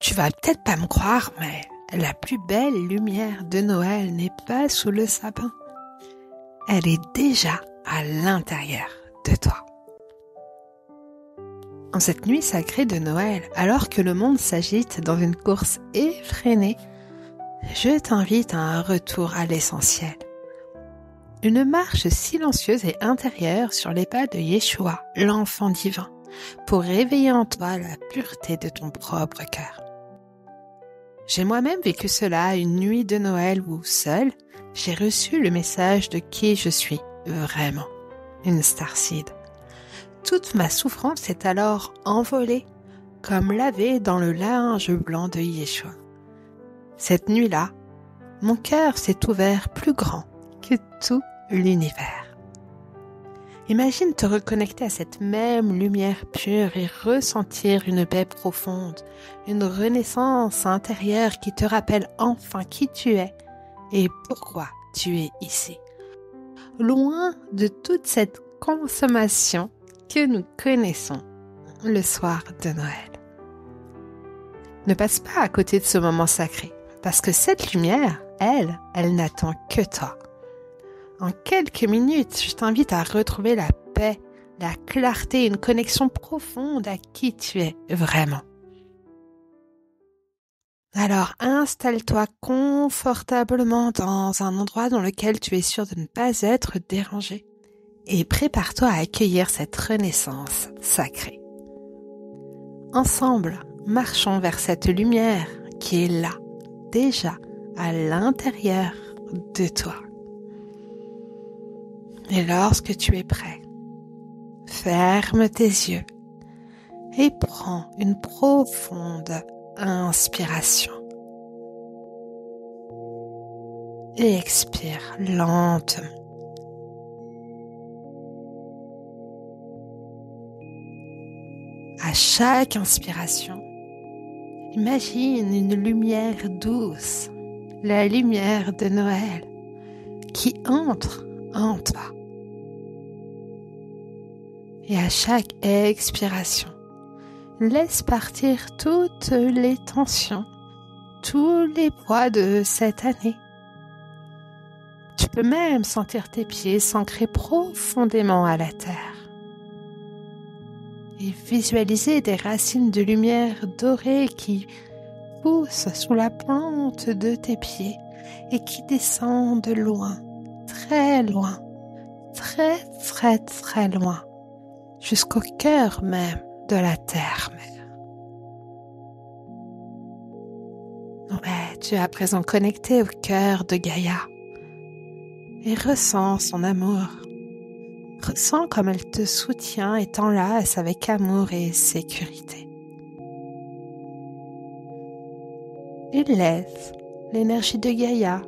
Tu vas peut-être pas me croire, mais la plus belle lumière de Noël n'est pas sous le sapin. Elle est déjà à l'intérieur de toi. En cette nuit sacrée de Noël, alors que le monde s'agite dans une course effrénée, je t'invite à un retour à l'essentiel. Une marche silencieuse et intérieure sur les pas de Yeshua, l'enfant divin, pour réveiller en toi la pureté de ton propre cœur. J'ai moi-même vécu cela une nuit de Noël où, seule, j'ai reçu le message de qui je suis vraiment, une starseed. Toute ma souffrance s'est alors envolée, comme lavée dans le linge blanc de Yeshua. Cette nuit-là, mon cœur s'est ouvert plus grand que tout l'univers. Imagine te reconnecter à cette même lumière pure et ressentir une paix profonde, une renaissance intérieure qui te rappelle enfin qui tu es et pourquoi tu es ici. Loin de toute cette consommation que nous connaissons le soir de Noël. Ne passe pas à côté de ce moment sacré, parce que cette lumière, elle n'attend que toi. En quelques minutes, je t'invite à retrouver la paix, la clarté, une connexion profonde à qui tu es vraiment. Alors, installe-toi confortablement dans un endroit dans lequel tu es sûr de ne pas être dérangé et prépare-toi à accueillir cette renaissance sacrée. Ensemble, marchons vers cette lumière qui est là, déjà à l'intérieur de toi. Et lorsque tu es prêt, ferme tes yeux et prends une profonde inspiration. Et expire lentement. À chaque inspiration, imagine une lumière douce, la lumière de Noël, qui entre en toi. Et à chaque expiration, laisse partir toutes les tensions, tous les poids de cette année. Tu peux même sentir tes pieds s'ancrer profondément à la terre. Et visualiser des racines de lumière dorée qui poussent sous la plante de tes pieds et qui descendent loin, très loin, très très très loin, jusqu'au cœur même de la terre-mère. Ouais, tu es à présent connecté au cœur de Gaïa et ressens son amour. Ressens comme elle te soutient et t'enlace avec amour et sécurité. Et laisse l'énergie de Gaïa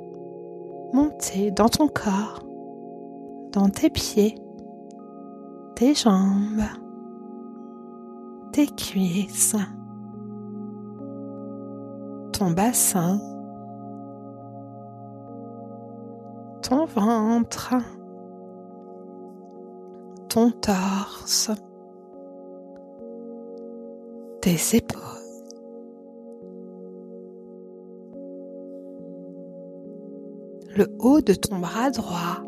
monter dans ton corps, dans tes pieds, tes jambes, tes cuisses, ton bassin, ton ventre, ton torse, tes épaules, le haut de ton bras droit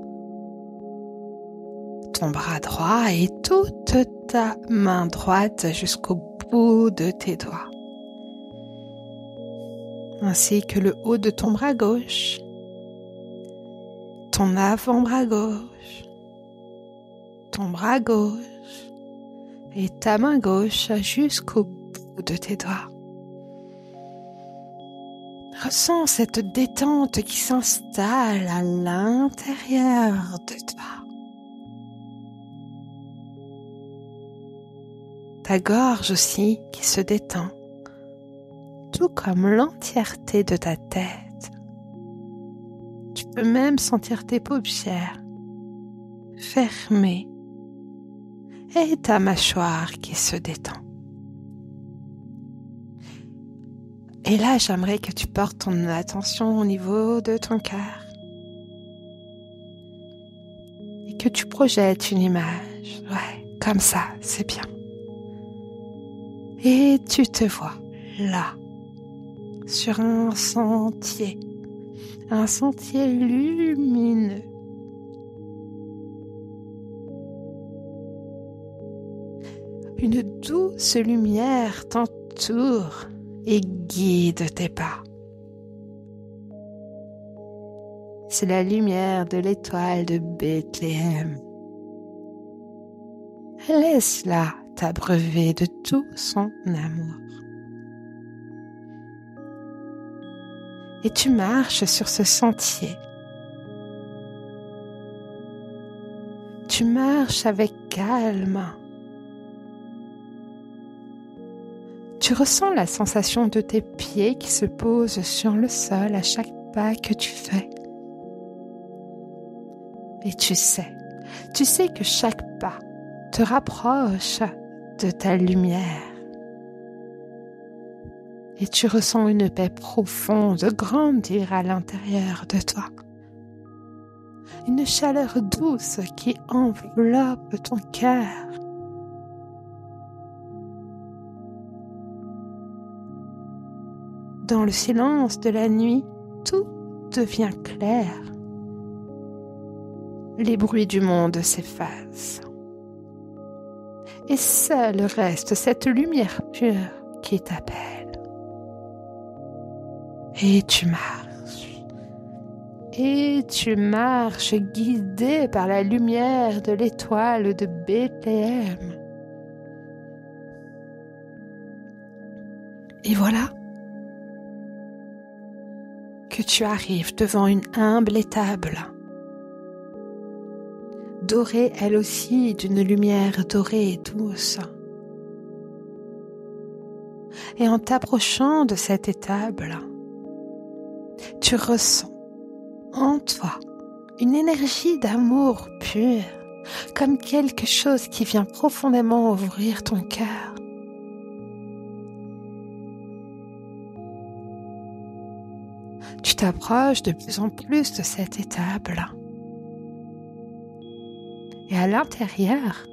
et toute ta main droite jusqu'au bout de tes doigts, ainsi que le haut de ton bras gauche, ton avant-bras gauche, ton bras gauche et ta main gauche jusqu'au bout de tes doigts. Ressens cette détente qui s'installe à l'intérieur de toi. Ta gorge aussi qui se détend, tout comme l'entièreté de ta tête. Tu peux même sentir tes paupières fermées et ta mâchoire qui se détend. Et là, j'aimerais que tu portes ton attention au niveau de ton cœur et que tu projettes une image. Ouais, comme ça, c'est bien. Et tu te vois là, sur un sentier lumineux. Une douce lumière t'entoure et guide tes pas. C'est la lumière de l'étoile de Bethléem. Laisse-la t'abreuver de tout son amour. Et tu marches sur ce sentier. Tu marches avec calme. Tu ressens la sensation de tes pieds qui se posent sur le sol à chaque pas que tu fais. Et tu sais que chaque pas te rapproche de ta lumière. Et tu ressens une paix profonde grandir à l'intérieur de toi. Une chaleur douce qui enveloppe ton cœur. Dans le silence de la nuit, tout devient clair. Les bruits du monde s'effacent. Et seul reste cette lumière pure qui t'appelle. Et tu marches guidé par la lumière de l'étoile de Bethléem. Et voilà que tu arrives devant une humble étable, dorée elle aussi d'une lumière dorée et douce. Et en t'approchant de cette étable, tu ressens en toi une énergie d'amour pur, comme quelque chose qui vient profondément ouvrir ton cœur. Tu t'approches de plus en plus de cette étable. Et à l'intérieur,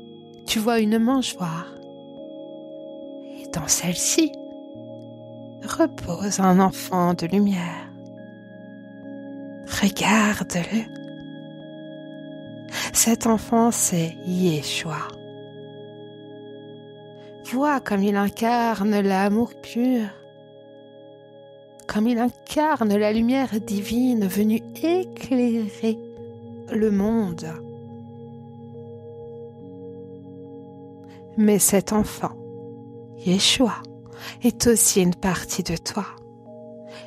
tu vois une mangeoire. Et dans celle-ci, repose un enfant de lumière. Regarde-le. Cet enfant, c'est Yeshua. Vois comme il incarne l'amour pur, comme il incarne la lumière divine venue éclairer le monde. Mais cet enfant, Yeshua, est aussi une partie de toi,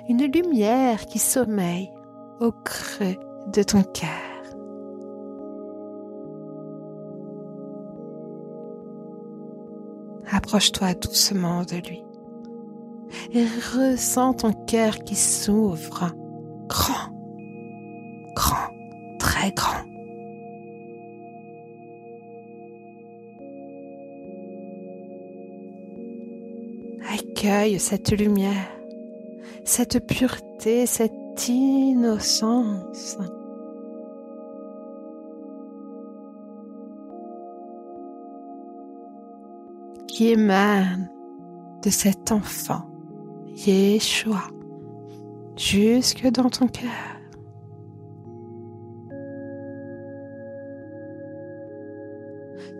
une lumière qui sommeille au creux de ton cœur. Approche-toi doucement de lui et ressens ton cœur qui s'ouvre, grand, grand, très grand. Accueille cette lumière, cette pureté, cette innocence. Qui émane de cet enfant, Yeshua, jusque dans ton cœur.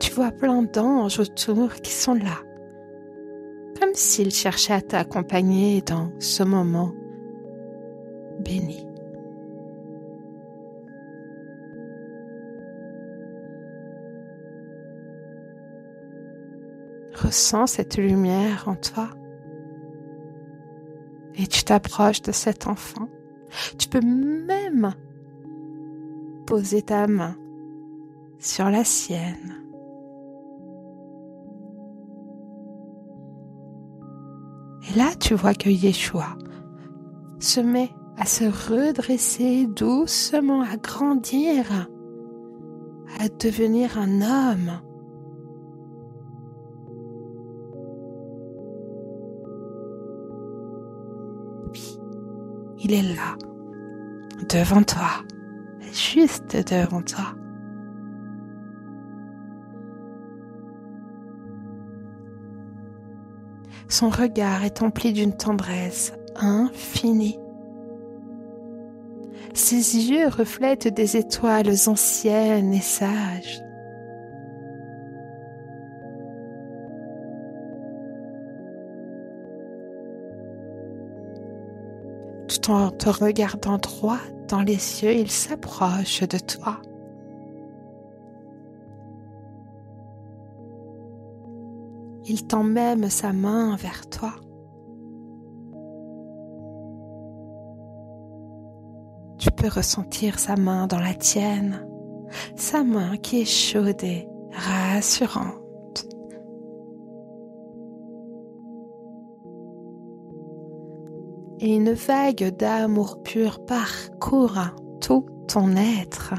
Tu vois plein d'anges autour qui sont là, comme s'ils cherchaient à t'accompagner dans ce moment béni. Ressens cette lumière en toi et tu t'approches de cet enfant. Tu peux même poser ta main sur la sienne. Et là, tu vois que Yeshua se met à se redresser doucement, à grandir, à devenir un homme. Puis, il est là, devant toi, juste devant toi. Son regard est empli d'une tendresse infini. Ses yeux reflètent des étoiles anciennes et sages. Tout en te regardant droit dans les yeux, il s'approche de toi. Il tend même sa main vers toi. Tu peux ressentir sa main dans la tienne, sa main qui est chaude et rassurante. Et une vague d'amour pur parcourt tout ton être.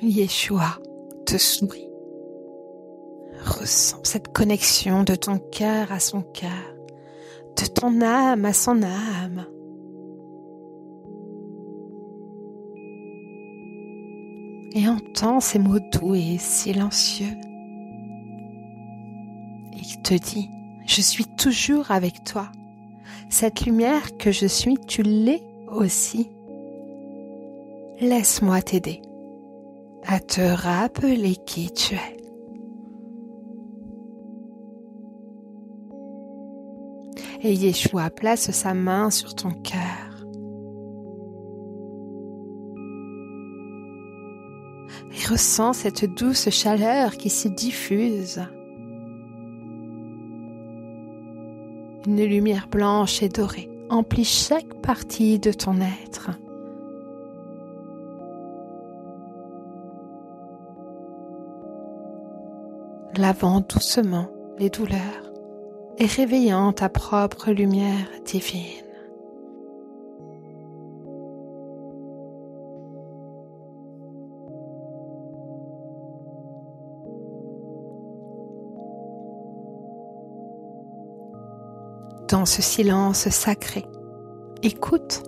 Yeshua te sourit. Ressens cette connexion de ton cœur à son cœur, de ton âme à son âme. Et entends ces mots doux et silencieux. Il te dit, je suis toujours avec toi. Cette lumière que je suis, tu l'es aussi. Laisse-moi t'aider à te rappeler qui tu es. Et Yeshua place sa main sur ton cœur. Et ressens cette douce chaleur qui s'y diffuse. Une lumière blanche et dorée emplit chaque partie de ton être. Lavant doucement les douleurs et réveillant ta propre lumière divine. Dans ce silence sacré, écoute.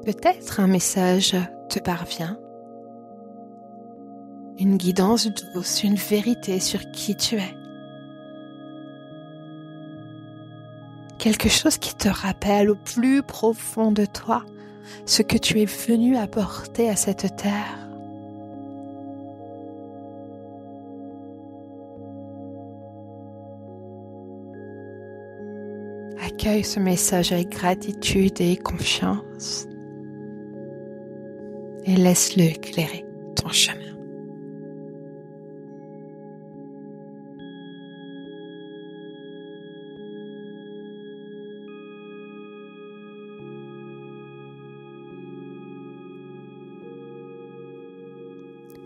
Peut-être un message te parvient. Une guidance douce, une vérité sur qui tu es. Quelque chose qui te rappelle au plus profond de toi ce que tu es venu apporter à cette terre. Accueille ce message avec gratitude et confiance et laisse-le éclairer ton chemin.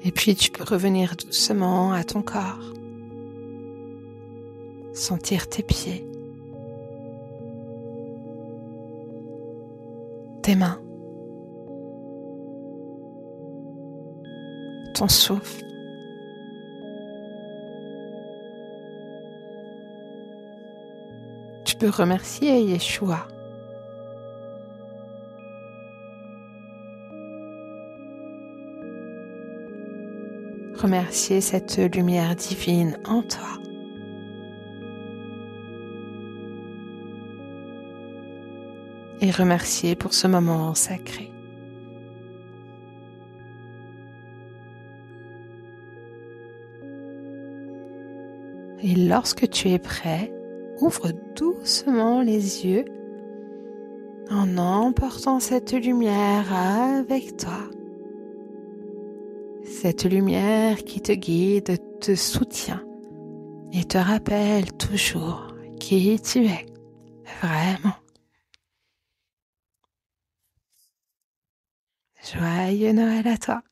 Et puis tu peux revenir doucement à ton corps, sentir tes pieds, tes mains, ton souffle. Tu peux remercier Yeshua. Remercier cette lumière divine en toi. Et remercier pour ce moment sacré. Et lorsque tu es prêt, ouvre doucement les yeux en emportant cette lumière avec toi. Cette lumière qui te guide, te soutient et te rappelle toujours qui tu es, vraiment. Joyeux Noël à toi!